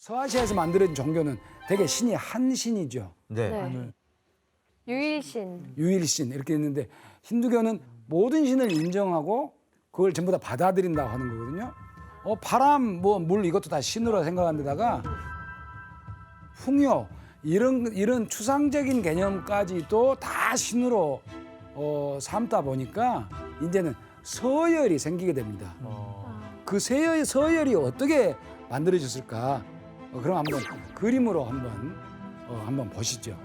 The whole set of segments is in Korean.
서아시아에서 만들어진 종교는 되게 신이 한 신이죠. 네. 네. 유일신. 유일신 이렇게 있는데 힌두교는 모든 신을 인정하고 그걸 전부 다 받아들인다고 하는 거거든요. 바람, 뭐 물 이것도 다 신으로 생각한 데다가 풍요 이런 추상적인 개념까지도 다 신으로 삼다 보니까 이제는 서열이 생기게 됩니다. 그 서열이 어떻게 만들어졌을까? 그럼 한번 그림으로 한번 보시죠.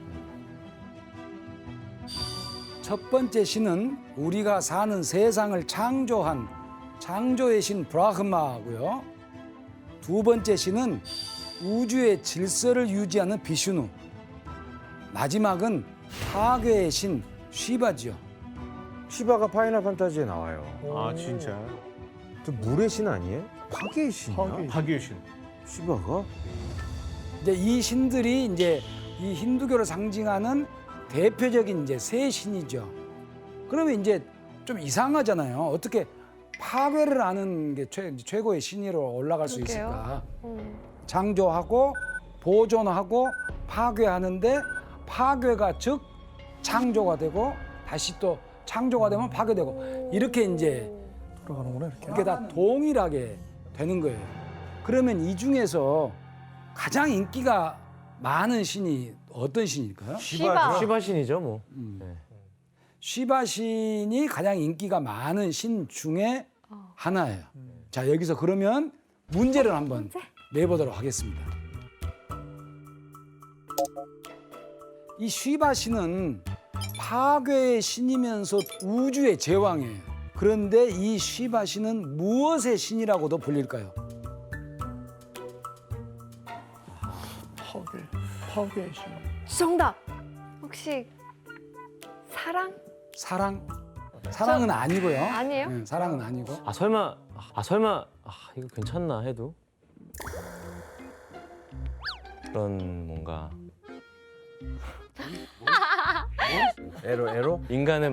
첫 번째 신은 우리가 사는 세상을 창조한 창조의 신 브라흐마고요. 두 번째 신은 우주의 질서를 유지하는 비슈누. 마지막은 파괴의 신 쉬바지요. 시바가 파이널 판타지에 나와요. 아 진짜? 저 물의 신 아니에요? 파괴의 신이야? 파괴의 신. 시바가? 이제 이 신들이 이제 이 힌두교를 상징하는 대표적인 이제 세 신이죠. 그러면 이제 좀 이상하잖아요. 어떻게 파괴를 하는 게 최고의 신으로 올라갈 수 그러게요. 있을까? 음. 창조하고 보존하고 파괴하는데 파괴가 즉 창조가 되고 다시 또 창조가 되면 파괴되고 이렇게 이제 돌아가는구나 이렇게. 이게 다 동일하게 되는 거예요. 그러면 이 중에서 가장 인기가 많은 신이 어떤 신일까요? 시바. 시바 신이죠, 뭐. 쉬바 신이 가장 인기가 많은 신 중에 하나예요. 자, 여기서 그러면 문제를 한번 내보도록 하겠습니다. 이 쉬바 신은 파괴의 신이면서 우주의 제왕이에요. 그런데 이 쉬바 신은 무엇의 신이라고도 불릴까요? 파괴의 신. 정답. 혹시 사랑? 사랑? 사랑은 아니고요. 아니에요? 네, 사랑은 아니고. 설마 이거 괜찮나 해도 그런 뭔가 에로? 인간을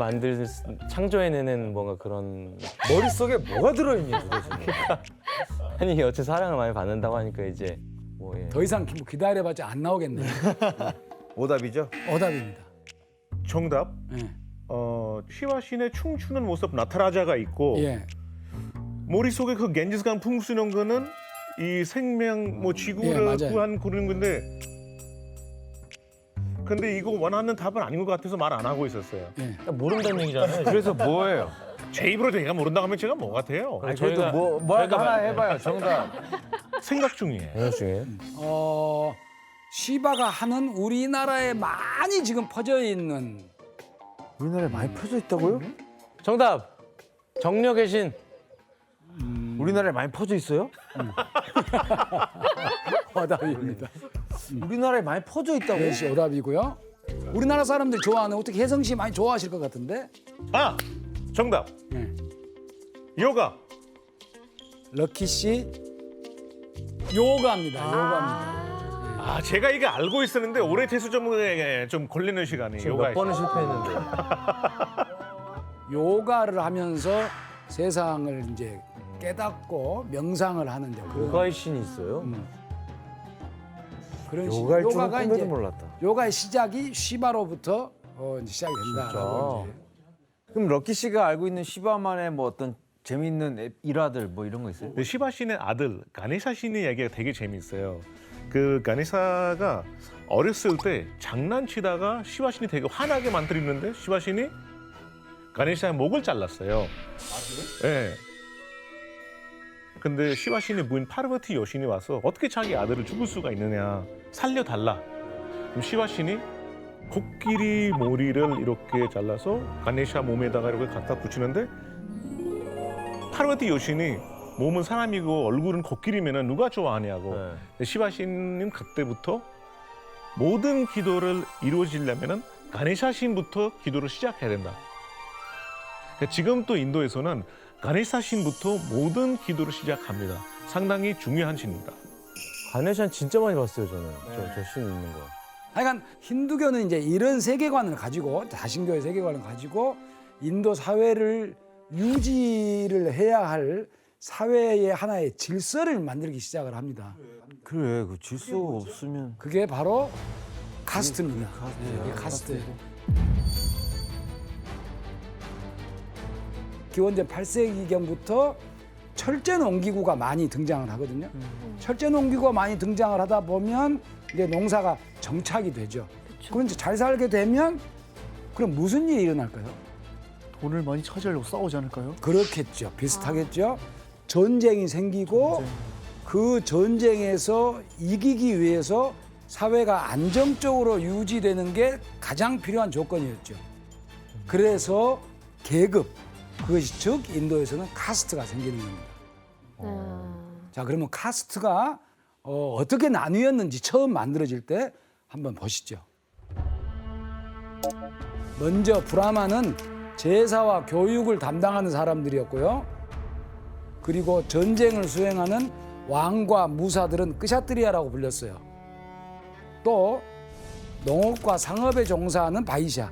창조해내는 뭔가 그런 머릿속에 뭐가 들어있니 도대체? 아니 어째 사랑을 많이 받는다고 하니까 이제 뭐 예. 더 이상 기다려봤자 안 나오겠네요. 오답이죠? 오답입니다. 정답. 예. 시와 신의 춤추는 모습 나타라자가 있고 예. 머릿속에 그 겐지스강 풍수는 거는 이 생명 뭐 예, 지구를 맞아요. 구한 그런 건데 근데 이거 원하는 답은 아닌 것 같아서 말 안 하고 있었어요. 예. 모른다는 얘기잖아요. 그래서 뭐예요? 제 입으로 제가 모른다고 하면 제가 뭐 같아요? 아니, 그래도 뭐 하나 해봐요, 정답. 생각 중이에요. 연습 중에 시바가 하는 우리나라에 많이 지금 퍼져 있는 우리나라에 많이 펴져 있다고요? 정답 정력의 신. 우리나라에 많이 퍼져 있어요? 오답입니다. 우리나라에 많이 퍼져 있다고? 네, 씨 오답이고요. 우리나라 사람들이 좋아하는 어떻게 혜성 씨 많이 좋아하실 것 같은데? 아 정답. 네. 요가. 럭키 씨 요가입니다. 요가입니다. 아 제가 이게 알고 있었는데 올해 태수점에 좀 걸리는 시간이 지금 요가. 몇 번을 실패했는데. 요가를 하면서 세상을 이제 깨닫고 명상을 하는 이제 그런 요가의 신이 있어요? 그런 요가일 줄은 요가가 꿈에도 이제 몰랐다. 요가의 시작이 시바로부터 이제 시작이 된다라고 이제. 그럼 럭키 씨가 알고 있는 시바만의 뭐 어떤 재미있는 일화들 뭐 이런 거 있어요? 그 시바 신의 아들 가네사 신의 이야기가 되게 재미있어요. 그 가네사가 어렸을 때 장난치다가 시바 신이 되게 화나게 만들었는데 시바 신이 가네사의 목을 잘랐어요. 아 그래? 네. 근데 시바 신의 부인 파르바티 여신이 와서 어떻게 자기 아들을 죽을 수가 있느냐 살려달라. 그럼 시바 신이 코끼리 머리를 이렇게 잘라서 가네사 몸에다가 이렇게 갖다 붙이는데 파르바티 여신이 몸은 사람이고 얼굴은 코끼리면 누가 좋아하냐고. 네. 근데 시바 신은 그때부터 모든 기도를 이루어지려면 가네사 신부터 기도를 시작해야 된다. 그러니까 지금 또 인도에서는 가네사 신부터 모든 기도를 시작합니다. 상당히 중요한 신입니다. 가네산 진짜 많이 봤어요 저는. 저 신 있는 거. 하여간 힌두교는 이제 이런 세계관을 가지고 다신교의 세계관을 가지고 인도 사회를 유지를 해야 할 사회의 하나의 질서를 만들기 시작을 합니다. 그래, 그 질서가 없으면 그게 바로 카스트입니다. 이게 카스트예요. 기원전 8세기경부터 철제 농기구가 많이 등장을 하거든요. 철제 농기구가 많이 등장을 하다 보면 이제 농사가 정착이 되죠. 그럼 이제 잘 살게 되면 그럼 무슨 일이 일어날까요? 돈을 많이 차지하려고 싸우지 않을까요? 그렇겠죠. 비슷하겠죠. 전쟁이 생기고 그 전쟁에서 이기기 위해서 사회가 안정적으로 유지되는 게 가장 필요한 조건이었죠. 그래서 계급, 그것이 즉 인도에서는 카스트가 생기는 겁니다. 자, 그러면 카스트가 어떻게 나뉘었는지 처음 만들어질 때 한번 보시죠. 먼저 브라만은 제사와 교육을 담당하는 사람들이었고요. 그리고 전쟁을 수행하는 왕과 무사들은 끄샤트리아라고 불렸어요. 또 농업과 상업에 종사하는 바이샤,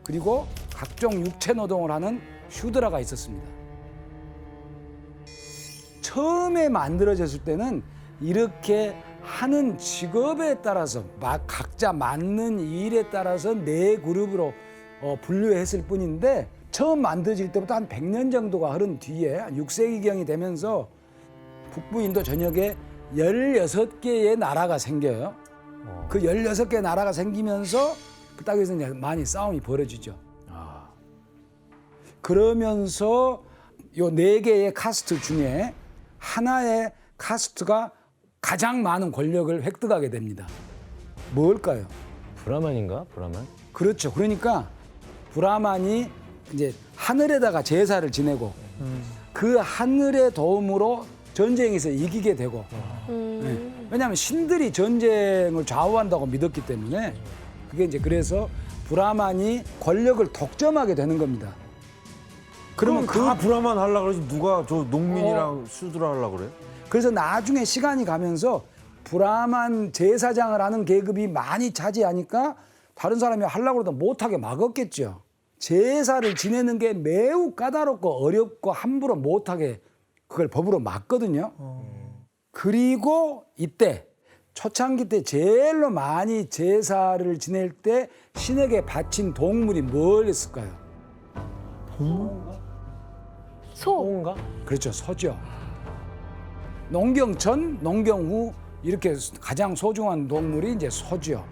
그리고 각종 육체 노동을 하는 슈드라가 있었습니다. 처음에 만들어졌을 때는 이렇게 하는 직업에 따라서 각자 맞는 일에 따라서 네 그룹으로 분류했을 뿐인데 처음 만들어질 때부터 한 100년 정도가 흐른 뒤에 6세기경이 되면서 북부 인도 전역에 16개의 나라가 생겨요. 그 16개 나라가 생기면서 그 땅에서 이제 많이 싸움이 벌어지죠. 그러면서 요 4개의 카스트 중에 하나의 카스트가 가장 많은 권력을 획득하게 됩니다. 뭘까요? 브라만인가? 브라만? 그렇죠. 그러니까 브라만이 이제 하늘에다가 제사를 지내고 그 하늘의 도움으로 전쟁에서 이기게 되고 네. 왜냐하면 신들이 전쟁을 좌우한다고 믿었기 때문에 그게 이제 그래서 브라만이 권력을 독점하게 되는 겁니다. 그러면 다 브라만 하려고 그러지 누가 저 농민이랑 슈드라 하려고 그래? 그래서 나중에 시간이 가면서 브라만 제사장을 하는 계급이 많이 차지하니까 다른 사람이 하려고 그러다 못하게 막았겠죠. 제사를 지내는 게 매우 까다롭고 어렵고 함부로 못하게 그걸 법으로 막거든요. 그리고 이때 초창기 때 제일로 많이 제사를 지낼 때 신에게 바친 동물이 뭐였을까요? 소. 소인가? 그렇죠. 소죠. 농경 전, 농경 후 이렇게 가장 소중한 동물이 이제 소죠.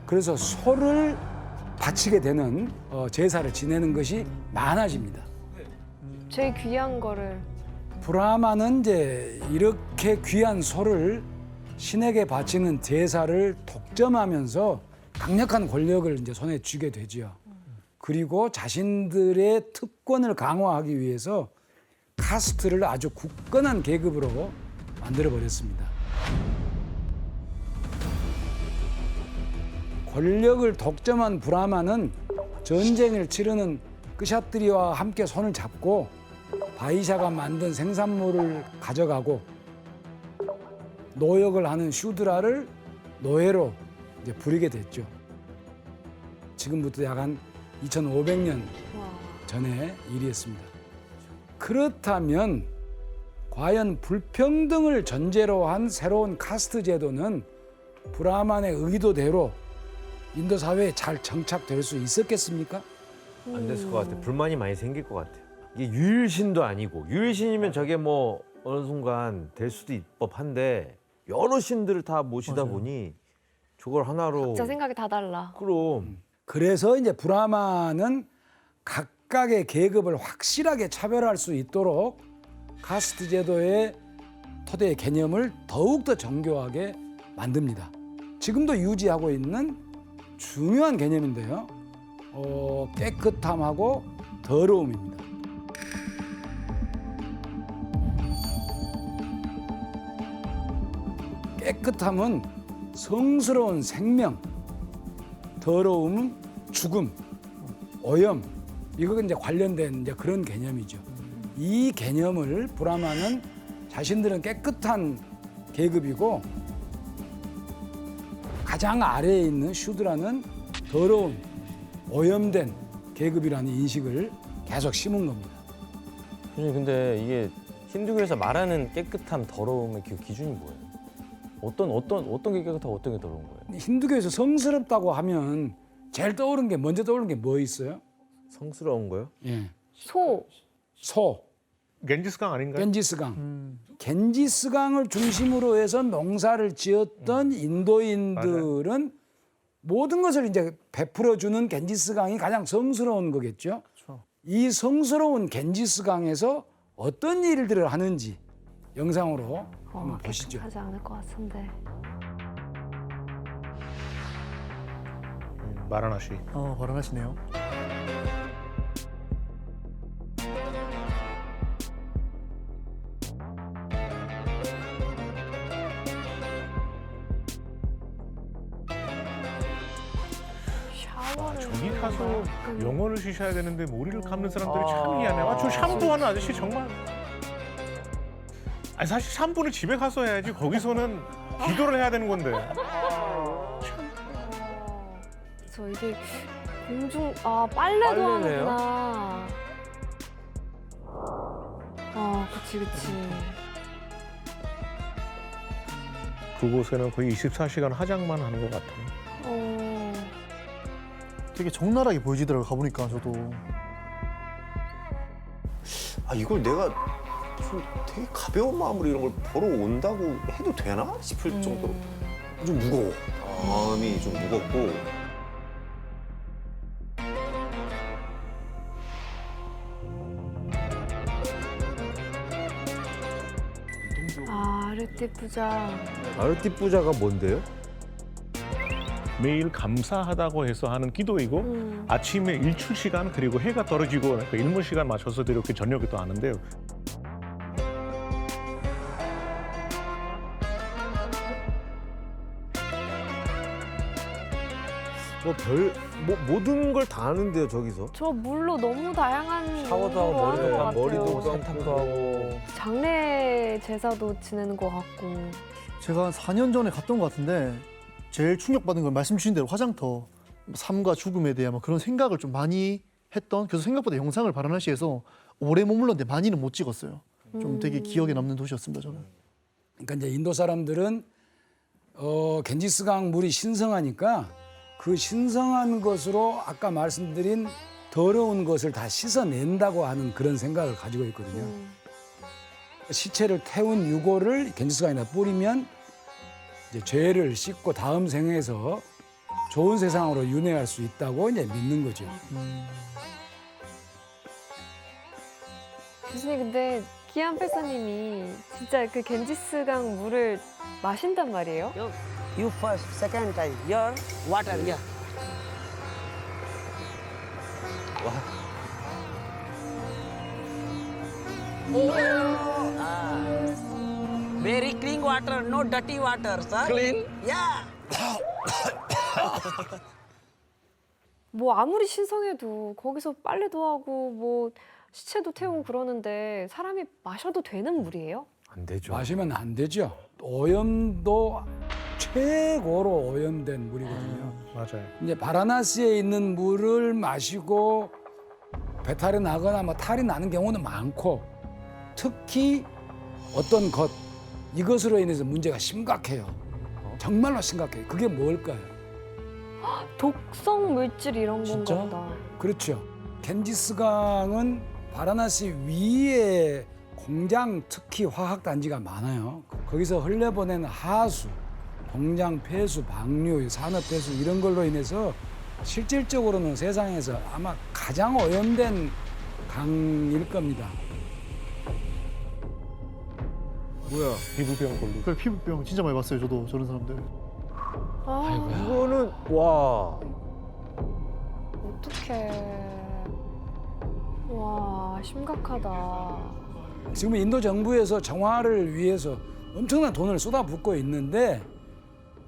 그래서 소를 바치게 되는 제사를 지내는 것이 많아집니다. 제일 귀한 거를. 브라만은 이제 이렇게 귀한 소를 신에게 바치는 제사를 독점하면서 강력한 권력을 이제 손에 쥐게 되죠. 그리고 자신들의 특권을 강화하기 위해서 카스트를 아주 굳건한 계급으로 만들어 버렸습니다. 권력을 독점한 브라만은 전쟁을 치르는 끄샤트리와 함께 손을 잡고 바이샤가 만든 생산물을 가져가고 노역을 하는 슈드라를 노예로 이제 부리게 됐죠. 지금부터 약 한 2500년 전의 일이었습니다. 그렇다면 과연 불평등을 전제로 한 새로운 카스트 제도는 브라만의 의도대로 인도 사회에 잘 정착될 수 있었겠습니까? 안 됐을 것 같아. 불만이 많이 생길 것 같아. 이게 유일신도 아니고 유일신이면 저게 뭐 어느 순간 될 수도 있을 법한데 여러 신들을 다 모시다 보니 저걸 하나로 진짜 생각이 다 달라. 그럼 그래서 이제 브라만은 각각의 계급을 확실하게 차별할 수 있도록 카스트 제도의 토대의 개념을 더욱더 정교하게 만듭니다. 지금도 유지하고 있는 중요한 개념인데요. 깨끗함하고 더러움입니다. 깨끗함은 성스러운 생명, 더러움은 죽음, 오염, 이거 이제 관련된 이제 그런 개념이죠. 이 개념을 브라만은 자신들은 깨끗한 계급이고 가장 아래에 있는 슈드라는 더러운, 오염된 계급이라는 인식을 계속 심은 겁니다. 교수님 근데 이게 힌두교에서 말하는 깨끗함, 더러움의 그 기준이 뭐예요? 어떤 게 깨끗하고 어떤 게 더러운 거예요? 힌두교에서 성스럽다고 하면 제일 떠오르는 게 먼저 떠오르는 게 뭐 있어요? 성스러운 거요? 예. 소. 소, 겐지스강 아닌가요? 겐지스강. 겐지스강을 중심으로 해서 농사를 지었던 인도인들은 모든 것을 이제 베풀어 주는 겐지스강이 가장 성스러운 거겠죠. 그렇죠. 이 성스러운 겐지스강에서 어떤 일들을 하는지 영상으로 한번 보시죠. 깨끗하지 않을 것 같은데. 마라나시. 발언하시네요. 샤워를. 저기 하는 가서 거야? 영혼을 쉬셔야 되는데 머리를 감는 사람들이 참 미안해요. 저 샴푸하는 아저씨 정말. 아니 사실 샴푸는 집에 가서 해야지 거기서는 기도를 해야 되는 건데. 저 이게 빨래도 빨래네요? 하는구나. 그치. 그곳에는 거의 24시간 화장만 하는 것 같아요. 되게 적나라하게 보여지더라고요. 가보니까 저도. 아 이걸 내가 무슨 되게 가벼운 마음으로 이런 걸 보러 온다고 해도 되나 싶을 정도로 좀 무거워. 마음이 좀 무겁고. 아르티 부자. 아르티 뿌자가 뭔데요? 매일 감사하다고 해서 하는 기도이고 아침에 일출 시간 그리고 해가 떨어지고 그 일몰 시간 맞춰서 이렇게 저녁에 또 하는데요. 모든 걸 다 하는데요 저기서. 저 물로 너무 다양한 샤워도 하고 용도로 하는 것 같아요. 머리도 세탁도 하고. 장례 제사도 지내는 것 같고. 제가 한 4년 전에 갔던 것 같은데 제일 충격받은 건 말씀 주신 대로 화장터, 삶과 죽음에 대한 그런 생각을 좀 많이 했던. 그래서 생각보다 영상을 바라나시에서 오래 머물렀는데 많이는 못 찍었어요. 좀 되게 기억에 남는 도시였습니다 저는. 그러니까 이제 인도 사람들은 겐지스강 물이 신성하니까 그 신성한 것으로 아까 말씀드린 더러운 것을 다 씻어낸다고 하는 그런 생각을 가지고 있거든요. 시체를 태운 유골을 겐지스강에다 뿌리면 이제 죄를 씻고 다음 생에서 좋은 세상으로 윤회할 수 있다고 이제 믿는 거죠. 교수님 근데 기안 패사님이 진짜 그 겐지스강 물을 마신단 말이에요? You first, second time. Your water, yeah. Very clean water, no dirty water, sir. Clean? Yeah. 뭐 아무리 신성해도 거기서 빨래도 하고 뭐 시체도 태우고 그러는데 사람이 마셔도 되는 물이에요? 안 되죠. 마시면 안 되죠. 오염도 최고로 오염된 물이거든요. 맞아요. 이제 바라나시에 있는 물을 마시고 배탈이 나거나 뭐 탈이 나는 경우는 많고 특히 어떤 것 이것으로 인해서 문제가 심각해요. 정말로 심각해요. 그게 뭘까요? 독성 물질 이런 진짜? 건가 보다. 그렇죠. 겐지스강은 바라나시 위에 공장 특히 화학 단지가 많아요. 거기서 흘려보내는 하수, 공장 폐수, 방류, 산업 폐수 이런 걸로 인해서 실질적으로는 세상에서 아마 가장 오염된 강일 겁니다. 뭐야? 피부병 걸리고. 그 피부병 진짜 많이 봤어요 저도 저런 사람들. 이거는 와. 어떡해. 와, 심각하다. 지금 인도 정부에서 정화를 위해서 엄청난 돈을 쏟아붓고 있는데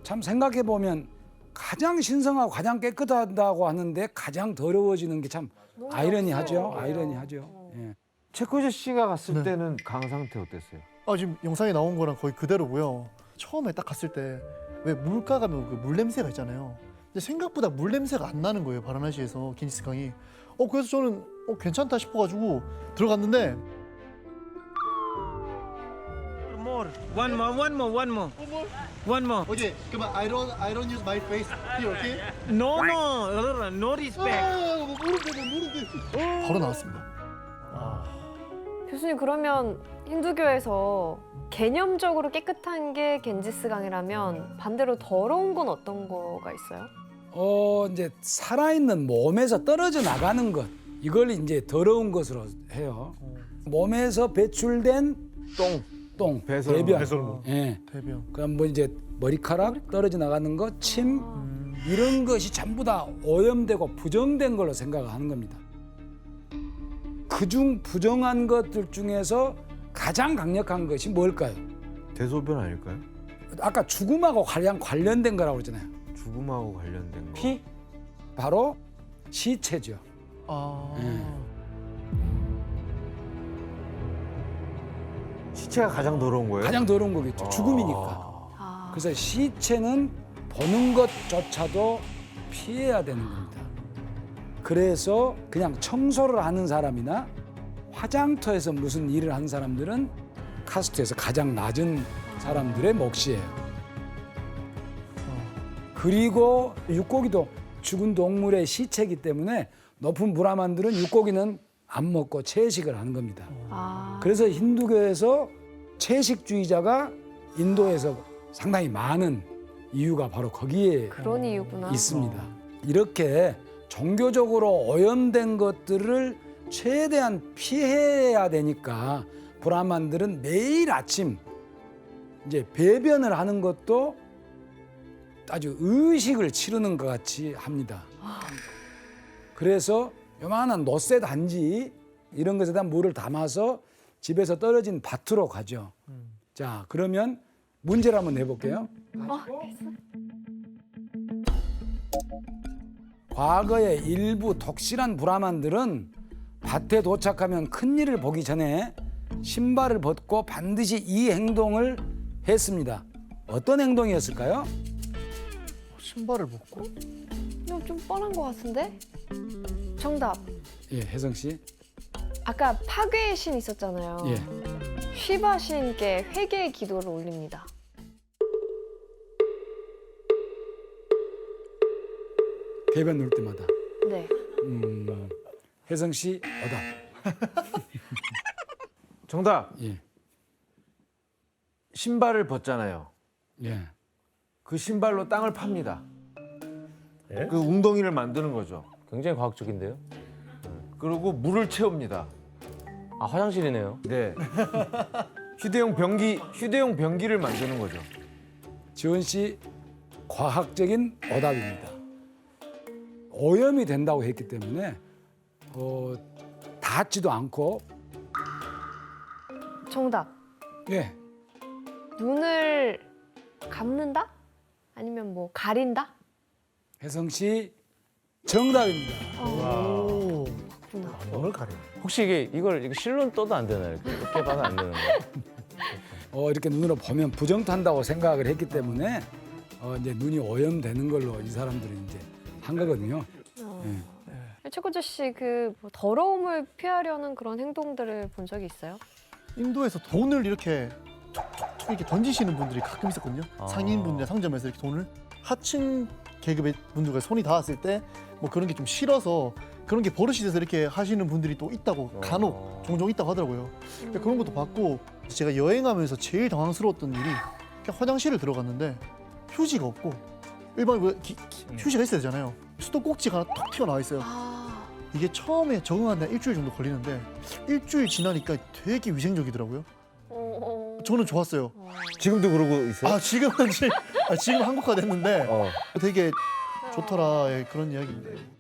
참 생각해 보면 가장 신성하고 가장 깨끗하다고 하는데 가장 더러워지는 게 참 아이러니하죠. 아이러니하죠. 예. 최코제 씨가 갔을 네. 때는 강 상태 어땠어요? 지금 영상에 나온 거랑 거의 그대로고요. 처음에 딱 갔을 때 왜 물가 가면 그 물 냄새가 있잖아요. 근데 생각보다 물 냄새가 안 나는 거예요 바라나시에서 겐지스강이. 그래서 저는 괜찮다 싶어가지고 들어갔는데 More. One more. 오케이, 그만 I don't use my face here, okay? No. No respect. 모르는데 바로 나왔습니다. 교수님 그러면 힌두교에서 개념적으로 깨끗한 게 겐지스강이라면 반대로 더러운 건 어떤 거가 있어요? 이제 살아있는 몸에서 떨어져 나가는 것 이걸 이제 더러운 것으로 해요. 몸에서 배출된 똥, 배설물. 배변, 배설물. 예. 대변. 그럼 뭐 이제 머리카락 떨어져 나가는 것, 침 이런 것이 전부 다 오염되고 부정된 걸로 생각하는 겁니다. 그중 부정한 것들 중에서 가장 강력한 것이 뭘까요? 대소변 아닐까요? 아까 죽음하고 가장 관련된 거라고 그러잖아요. 죽음하고 관련된 거. 피? 바로 시체죠. 시체가 가장 더러운 거예요? 가장 더러운 거겠죠. 죽음이니까. 아, 그래서 시체는 보는 것조차도 피해야 되는 겁니다. 그래서 그냥 청소를 하는 사람이나 화장터에서 무슨 일을 하는 사람들은 카스트에서 가장 낮은 사람들의 몫이에요. 그리고 육고기도 죽은 동물의 시체이기 때문에 높은 브라만들은 육고기는 안 먹고 채식을 하는 겁니다. 아. 그래서 힌두교에서 채식주의자가 인도에서 상당히 많은 이유가 바로 거기에 그런 이유구나. 있습니다. 이렇게 종교적으로 오염된 것들을 최대한 피해야 되니까 브라만들은 매일 아침 이제 배변을 하는 것도 아주 의식을 치르는 것 같이 합니다. 그래서 요만한 노쇠 단지 이런 것에다 물을 담아서 집에서 떨어진 밭으로 가죠. 자, 그러면 문제를 한번 내볼게요. 과거의 일부 독실한 브라만들은 밭에 도착하면 큰일을 보기 전에 신발을 벗고 반드시 이 행동을 했습니다. 어떤 행동이었을까요? 신발을 벗고 이거 좀 뻔한 것 같은데? 정답. 예, 혜성 씨. 아까 파괴의 신 있었잖아요. 예. 쉬바 신께 회개의 기도를 올립니다. 배변 놓을 때마다. 네. 혜성 씨 오답. 정답. 예. 신발을 벗잖아요. 예. 그 신발로 땅을 팝니다. 예? 그 웅덩이를 만드는 거죠. 굉장히 과학적인데요. 그리고 물을 채웁니다. 아 화장실이네요. 네. 휴대용 변기를 만드는 거죠. 지원 씨 과학적인 오답입니다. 오염이 된다고 했기 때문에 닿지도 않고 정답. 예. 눈을 감는다? 아니면 뭐 가린다? 혜성 씨 정답입니다. 그렇구나. 오늘 가려. 혹시 이걸 이렇게 실눈 떠도 안 되나요? 이렇게 봐도 안 되는 거예요? 이렇게 눈으로 보면 부정탄다고 생각을 했기 때문에 이제 눈이 오염되는 걸로 이 사람들은 이제 한 거거든요. 최고재 씨, 뭐 더러움을 피하려는 그런 행동들을 본 적이 있어요? 인도에서 돈을 이렇게 툭툭툭 이렇게 던지시는 분들이 가끔 있었거든요. 상인분들 상점에서 이렇게 돈을 하층 계급의 분들과 손이 닿았을 때 뭐 그런 게 좀 싫어서 그런 게 버릇이 돼서 이렇게 하시는 분들이 또 있다고 간혹 종종 있다고 하더라고요. 근데 그런 것도 봤고 제가 여행하면서 제일 당황스러웠던 일이 그냥 화장실을 들어갔는데 휴지가 없고 일반 휴지가 있어야 되잖아요. 수도꼭지가 하나 톡 튀어나와 있어요. 아, 이게 처음에 적응하는데 일주일 정도 걸리는데 일주일 지나니까 되게 위생적이더라고요. 저는 좋았어요. 지금도 그러고 있어요? 지금 한국화 됐는데 어. 되게 좋더라 그런 이야기인데.